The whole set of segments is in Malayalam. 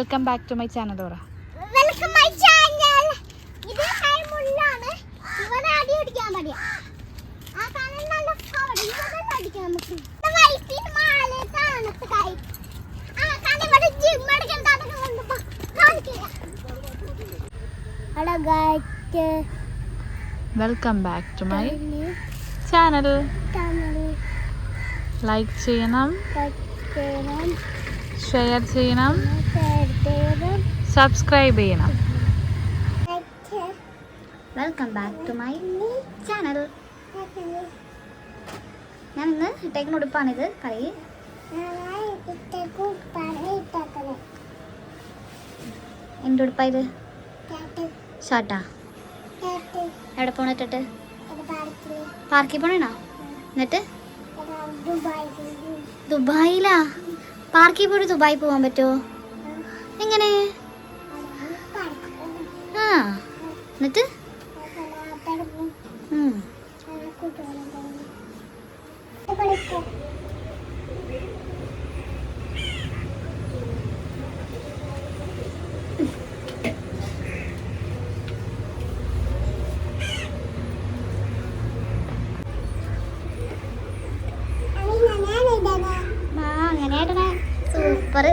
Welcome back to my channel. Welcome my channel. ഇത് ഹൈമുള്ളാണ്. ഇവനെ അടി അടിക്കാൻ മടിയാ. ആ കാണാൻ നല്ല കവടി ഇവനെ അടിക്കാൻ നമുക്ക്. വൈപ്പിൻ മാലേ താണത്ത് കൈ. ആ കാണാൻ ഇവിടെ ജിം എടുക്കാൻ താണത്ത് കൊണ്ടുപോ. കാണിക്കില്ല. Hello guys. Welcome back to my channel. Like ചെയ്യണം, ഷെയർ ചെയ്യണം, സബ്സ്ക്രൈബ് ചെയ്യണം. Welcome back to my channel. ഞാൻ ഇന്ന് ഇട്ടേക്കുന്ന ഉടുപ്പാണിത്. പറയ്. എൻ്റെ ഉടുപ്പാ ഇത്? ഷർട്ടാ? എവിടെ പോണിട്ടിട്ട്? പാർക്കിൽ പോണേണോ? എന്നിട്ട് ദുബായിലാ? പാർക്കിൽ പോയിട്ട് ദുബായി പോകാൻ പറ്റുമോ? എങ്ങനെ? ആ എന്നിട്ട് സൂപ്പർ.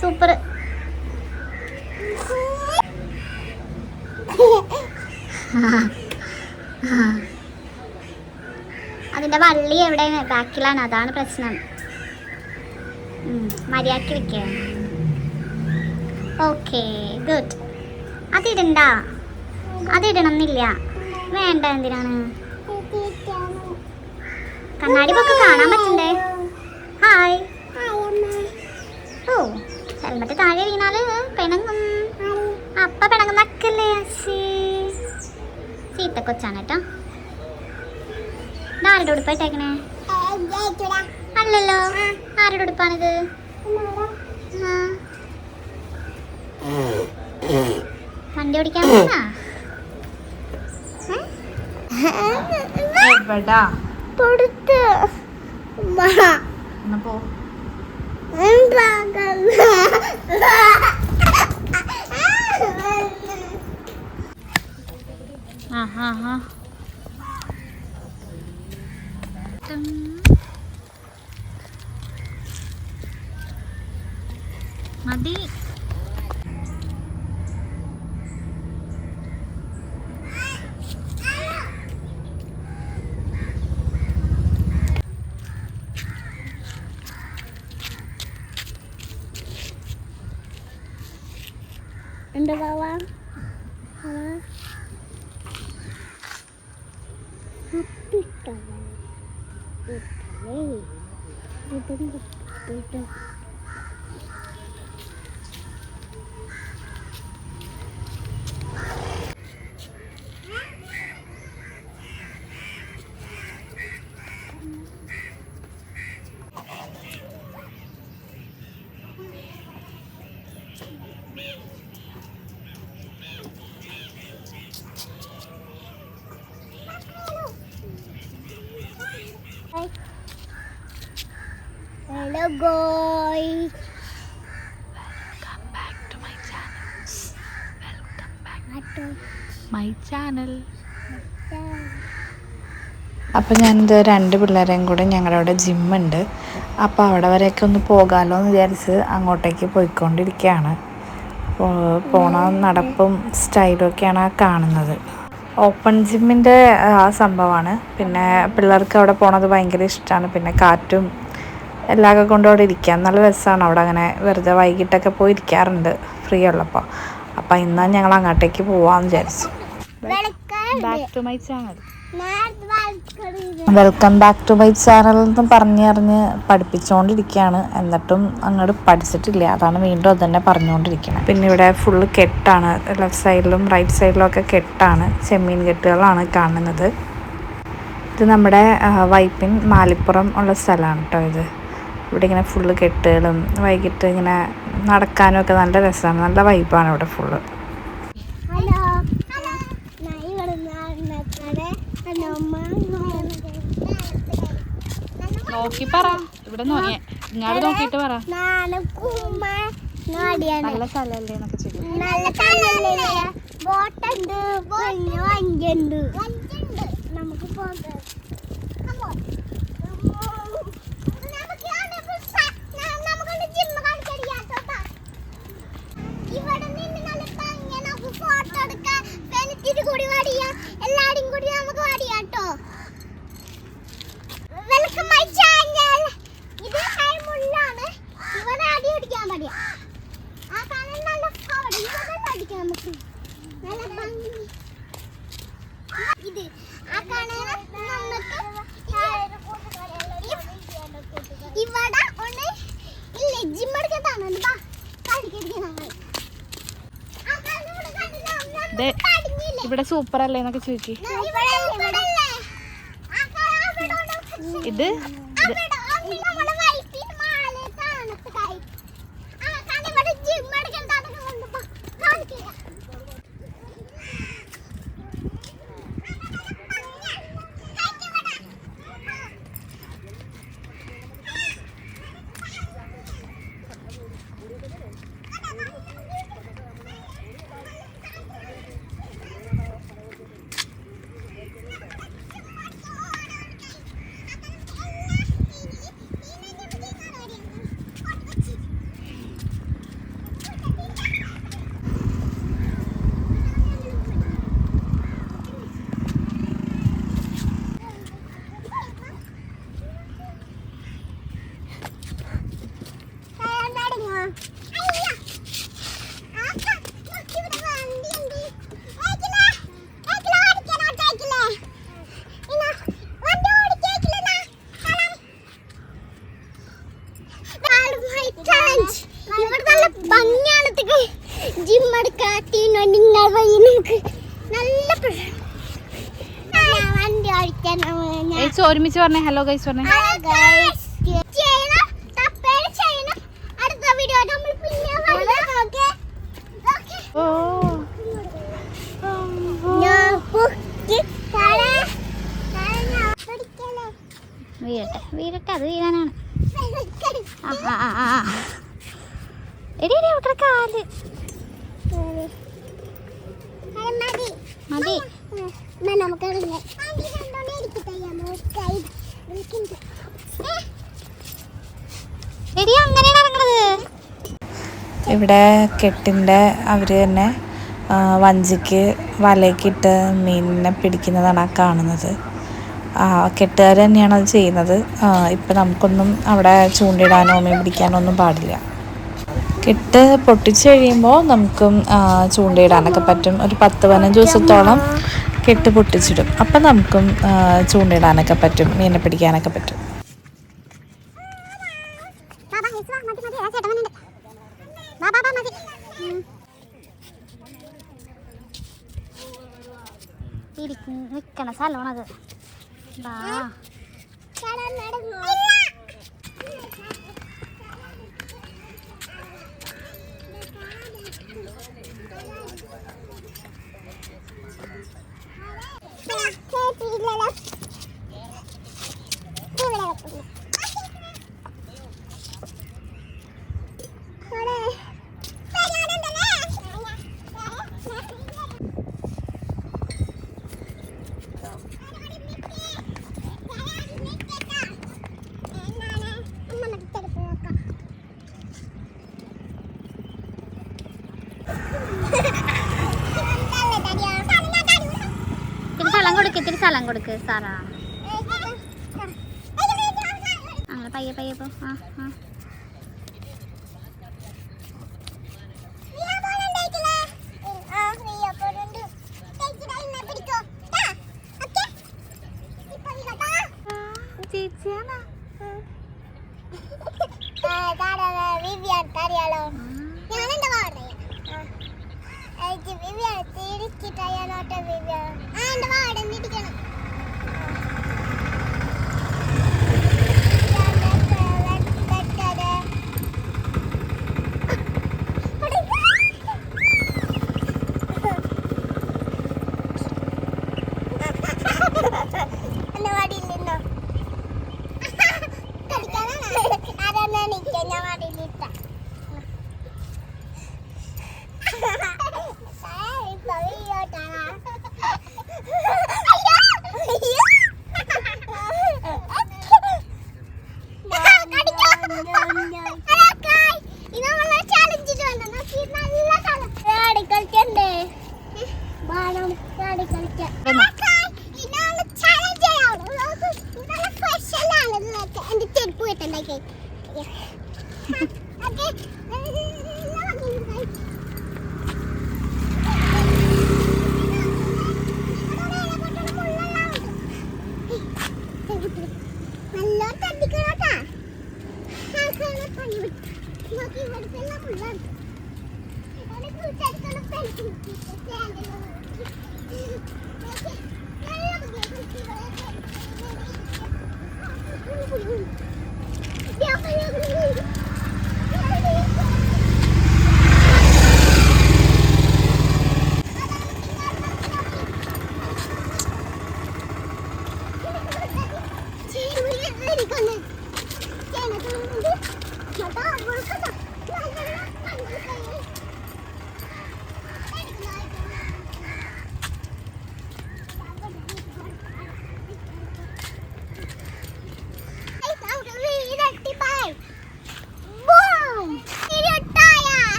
സൂപ്പർ. അതിന്റെ വള്ളി എവിടെ? ബാക്കിലാണ്, അതാണ് പ്രശ്നം. മര്യാദക്ക് വെക്കേ. Okay good. അതിടണ്ട, അതിടണം എന്നില്ല. വേണ്ട. എന്തിനാണ്? കണ്ണാടി പൊക്കെ കാണാൻ പറ്റണ്ടേ? ഹായ്. ഓ, ഹെൽമെറ്റ് താഴെ വീണാല് പിണങ്ങും. അപ്പ പിണങ്ങുന്നക്കല്ലേ? ചീത്ത കൊച്ചാണ് കേട്ടോ. ആരുടെ ഉടുപ്പായിട്ടേക്കണേ? അല്ലല്ലോ. ആരുടെ ഉടുപ്പാണിത്? വണ്ടി ഓടിക്കാൻ പോണാ? എവിടാ? കൊടുത്ത് പോ. മതി. എന്താ Bava? Hello guys. Welcome back to my channel. Welcome back to my channel. അപ്പോൾ ഞാനിത് 2 പിള്ളേരെയും കൂടെ ഞങ്ങളുടെ അവിടെ ജിമ്മുണ്ട്. അപ്പോൾ അവിടെ വരെയൊക്കെ ഒന്ന് പോകാമല്ലോ എന്ന് വിചാരിച്ച് അങ്ങോട്ടേക്ക് പോയിക്കൊണ്ടിരിക്കുകയാണ്. പോണ നടപ്പും സ്റ്റൈലും ഒക്കെയാണ് ആ കാണുന്നത്. ഓപ്പൺ ജിമ്മിൻ്റെ ആ സംഭവമാണ്. പിന്നെ പിള്ളേർക്ക് അവിടെ പോണത് ഭയങ്കര ഇഷ്ടമാണ്. പിന്നെ കാറ്റും എല്ലാമൊക്കെ കൊണ്ട് അവിടെ ഇരിക്കാം. നല്ല രസമാണ് അവിടെ. അങ്ങനെ വെറുതെ വൈകിട്ടൊക്കെ പോയി ഇരിക്കാറുണ്ട് ഫ്രീ ഉള്ളപ്പോൾ. അപ്പോൾ ഇന്ന് ഞങ്ങൾ അങ്ങോട്ടേക്ക് പോവാമെന്ന് വിചാരിച്ചു. Back to my channel. Welcome back to my channel എന്ന് പറഞ്ഞ് പഠിപ്പിച്ചുകൊണ്ടിരിക്കുകയാണ്. എന്നിട്ടും അങ്ങോട്ട് പഠിച്ചിട്ടില്ല. അതാണ് വീണ്ടും അത് തന്നെ പറഞ്ഞുകൊണ്ടിരിക്കുന്നത്. പിന്നെ ഇവിടെ ഫുള്ള് കെട്ടാണ്. ലെഫ്റ്റ് സൈഡിലും റൈറ്റ് സൈഡിലും ഒക്കെ കെട്ടാണ്. ചെമ്മീൻ കെട്ടുകളാണ് കാണുന്നത്. ഇത് നമ്മുടെ വൈപ്പിൻ മാലിപ്പുറം ഉള്ള സ്ഥലമാണ് കേട്ടോ ഇത്. ഇവിടെ ഇങ്ങനെ ഫുള്ള് കെട്ടുകളും വൈകിട്ട് ഇങ്ങനെ നടക്കാനും ഒക്കെ നല്ല രസമാണ്. നല്ല വൈബാണ് ഇവിടെ ഫുള്ള്. നോക്കി പറ. ഇവിടെ ഞാൻ നോക്കിയിട്ട് പറ. നല്ല സ്ഥലമല്ലേ എന്നൊക്കെ ചോദിക്കും. നല്ല സ്ഥലമല്ലേ? ബോട്ടുണ്ട്, വഞ്ചുണ്ട്. നമുക്ക് പോകാം. ഇവിടെ നിന്ന് നല്ല ഭംഗിയാ. നമുക്ക് ഫോട്ടോ എടുക്കാം. വെളുത്തിരി കൂടി വാടിയാ. എല്ലാരും കൂടി നമുക്ക് വാടിയാട്ടോ. Welcome my channel. ഇത് മുള്ളാണ്. ഇവിടെ അടി അടിക്കാൻ പാടിയ. ആ കാണാൻ നല്ല അവിടെ ഇവിടെ അടിക്കാം നമുക്ക്. നല്ല ഭംഗി. ഇത് ആ കാണാൻ നമുക്ക് ഇവിടെ ഒന്ന് ഇല്ല ജിം എടുക്കത്താണ്. ബാ കളിക്കാൻ ഇവിടെ സൂപ്പർ അല്ലേ എന്നൊക്കെ ചോദിക്കി. ഇത് ജിം എടുക്കാത്തീനോ നിങ്ങൾ വഴി നമുക്ക് നല്ല വണ്ടി ഓടിക്കാൻ ഒരുമിച്ച് പറഞ്ഞേ. ഹലോ ഗൈസ് പറഞ്ഞേ. അടുത്ത വീഡിയോ നമ്മൾ പിന്നെ വീരട്ടെ അത് വീരാനാണ്. എടി അവിടെ കാല് മതി. എടി അങ്ങനെയാണ് ഇറങ്ങണത്. ഇവിടെ കെട്ടിൻ്റെ അവർ തന്നെ വഞ്ചിക്ക് വലയ്ക്കിട്ട് മീനിനെ പിടിക്കുന്നതാണ് ആ കാണുന്നത്. കെട്ടുകാർ തന്നെയാണ് അത് ചെയ്യുന്നത്. ഇപ്പം നമുക്കൊന്നും അവിടെ ചൂണ്ടിടാനോ മീൻ പിടിക്കാനോ ഒന്നും പാടില്ല. കെട്ട് പൊട്ടിച്ച് കഴിയുമ്പോൾ നമുക്കും ചൂണ്ടയിടാനൊക്കെ പറ്റും. ഒരു 10-15 ദിവസത്തോളം കെട്ട് പൊട്ടിച്ചിടും. അപ്പം നമുക്കും ചൂണ്ടയിടാനൊക്കെ പറ്റും, മീനെ പിടിക്കാനൊക്കെ പറ്റും. നിൽക്കണ സ്ഥലമാണത്. ഇത്തിരി സ്ഥലം കൊടുക്ക് സാറാ. അങ്ങനെ പയ്യെ പയ്യെ പോ. ചേച്ചിയാണോ എന്റെ ചെരുപ്പ് കിട്ടണ്ടായി നല്ല തട്ടിക്കണോട്ടാ പണി നോക്കി ഇവിടുത്തെ പിള്ളേർ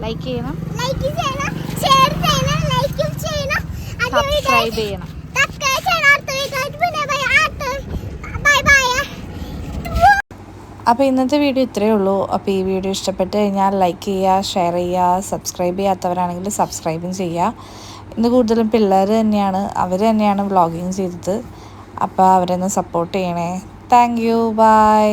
ലൈക്ക് ചെയ്യണം, ഷെയർ ചെയ്യണം, ലൈക്കും ചെയ്യണം, സബ്സ്ക്രൈബ് ചെയ്യണം. അപ്പോൾ ഇന്നത്തെ വീഡിയോ ഇത്രയേ ഉള്ളൂ. അപ്പോൾ ഈ വീഡിയോ ഇഷ്ടപ്പെട്ട് കഴിഞ്ഞാൽ ലൈക്ക് ചെയ്യുക, ഷെയർ ചെയ്യുക, സബ്സ്ക്രൈബ് ചെയ്യാത്തവരാണെങ്കിൽ സബ്സ്ക്രൈബും ചെയ്യുക. ഇന്ന് കൂടുതലും പിള്ളേർ തന്നെയാണ്, അവർ തന്നെയാണ് വ്ളോഗിങ് ചെയ്തത്. അപ്പോൾ അവരൊന്ന് സപ്പോർട്ട് ചെയ്യണേ. Thank you, by.